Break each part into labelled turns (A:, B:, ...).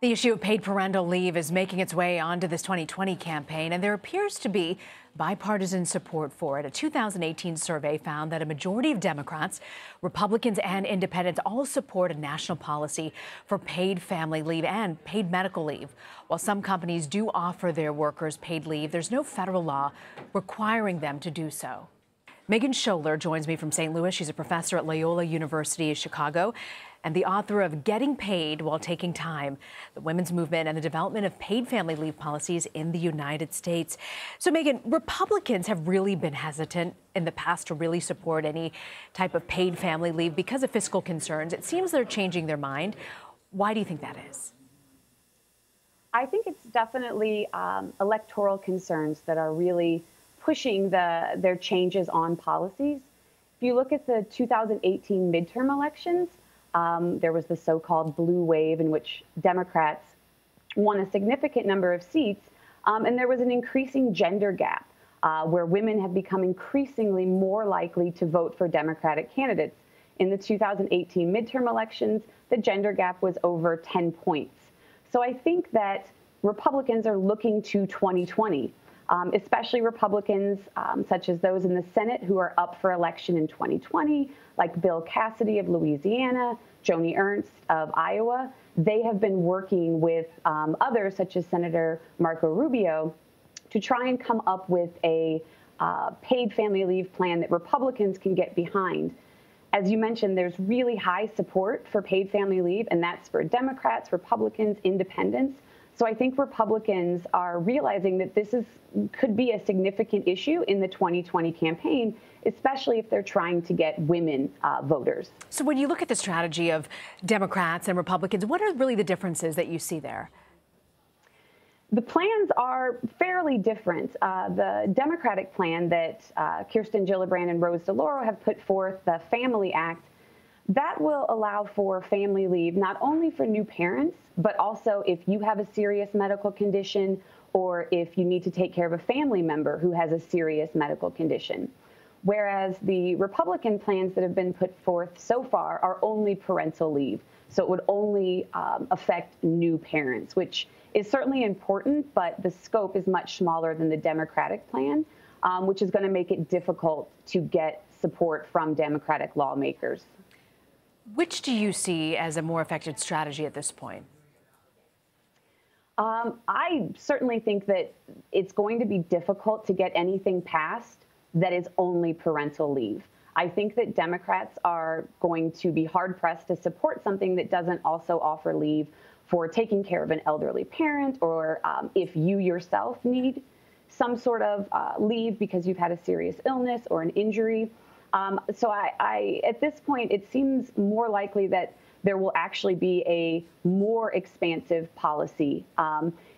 A: The issue of paid parental leave is making its way onto this 2020 campaign, and there appears to be bipartisan support for it. A 2018 survey found that a majority of Democrats, Republicans, and independents all support a national policy for paid family leave and paid medical leave. While some companies do offer their workers paid leave, there's no federal law requiring them to do so. Sholar joins me from St. Louis. She's a professor at Loyola University Chicago and the author of Getting Paid While Taking Time, the women's movement and the development of paid family leave policies in the United States. So, Megan, Republicans have really been hesitant in the past to really support any type of paid family leave because of fiscal concerns. It seems they're changing their mind. Why do you think that is?
B: I think it's definitely electoral concerns that are really pushing their changes on policies. If you look at the 2018 midterm elections, there was the so-called blue wave in which Democrats won a significant number of seats, and there was an increasing gender gap where women have become increasingly more likely to vote for Democratic candidates. In the 2018 midterm elections, the gender gap was over 10 points. So I think that Republicans are looking to 2020. Especially Republicans such as those in the Senate who are up for election in 2020, like Bill Cassidy of Louisiana, Joni Ernst of Iowa. They have been working with others, such as Senator Marco Rubio, to try and come up with a paid family leave plan that Republicans can get behind. As you mentioned, there's really high support for paid family leave, and that's for Democrats, Republicans, independents. So I think Republicans are realizing that this could be a significant issue in the 2020 campaign, especially if they're trying to get women voters.
A: So when you look at the strategy of Democrats and Republicans, what are really the differences that you see there?
B: The plans are fairly different. The Democratic plan that Kirsten Gillibrand and Rose DeLauro have put forth, the Family Act, that will allow for family leave not only for new parents, but also if you have a serious medical condition or if you need to take care of a family member who has a serious medical condition. Whereas the Republican plans that have been put forth so far are only parental leave. So it would only affect new parents, which is certainly important, but the scope is much smaller than the Democratic plan, which is going to make it difficult to get support from Democratic lawmakers.
A: Which do you see as a more effective strategy at this point?
B: I certainly think that it's going to be difficult to get anything passed that is only parental leave. I think that Democrats are going to be hard-pressed to support something that doesn't also offer leave for taking care of an elderly parent or if you yourself need some sort of leave because you've had a serious illness or an injury. So at this point, it seems more likely that there will actually be a more expansive policy,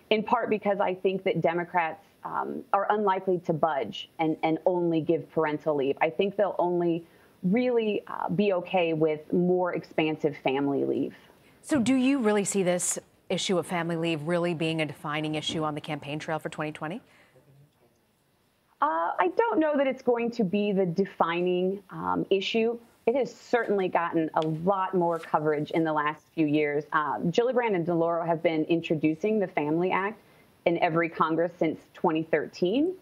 B: in part because I think that Democrats are unlikely to budge and only give parental leave. I think they'll only really be okay with more expansive family leave.
A: So do you really see this issue of family leave really being a defining issue on the campaign trail for 2020?
B: I don't know that it's going to be the defining issue. It has certainly gotten a lot more coverage in the last few years. Gillibrand and DeLauro have been introducing the Family Act in every Congress since 2013.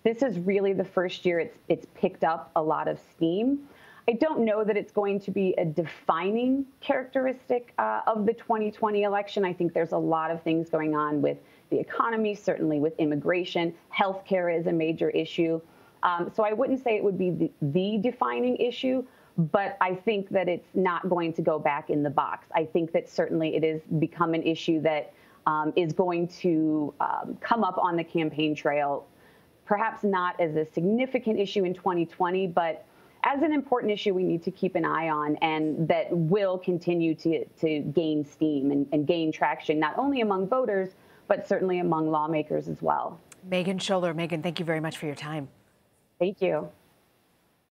B: This is really the first year it's picked up a lot of steam. I don't know that it's going to be a defining characteristic of the 2020 election. I think there's a lot of things going on with the economy, certainly with immigration. Healthcare is a major issue. So I wouldn't say it would be the defining issue, but I think that it's not going to go back in the box. I think that certainly it has become an issue that is going to come up on the campaign trail, perhaps not as a significant issue in 2020, but as an important issue we need to keep an eye on and that will continue to gain steam and gain traction, not only among voters, but certainly among lawmakers as well.
A: Sholar, Megan, thank you very much for your time.
B: Thank you.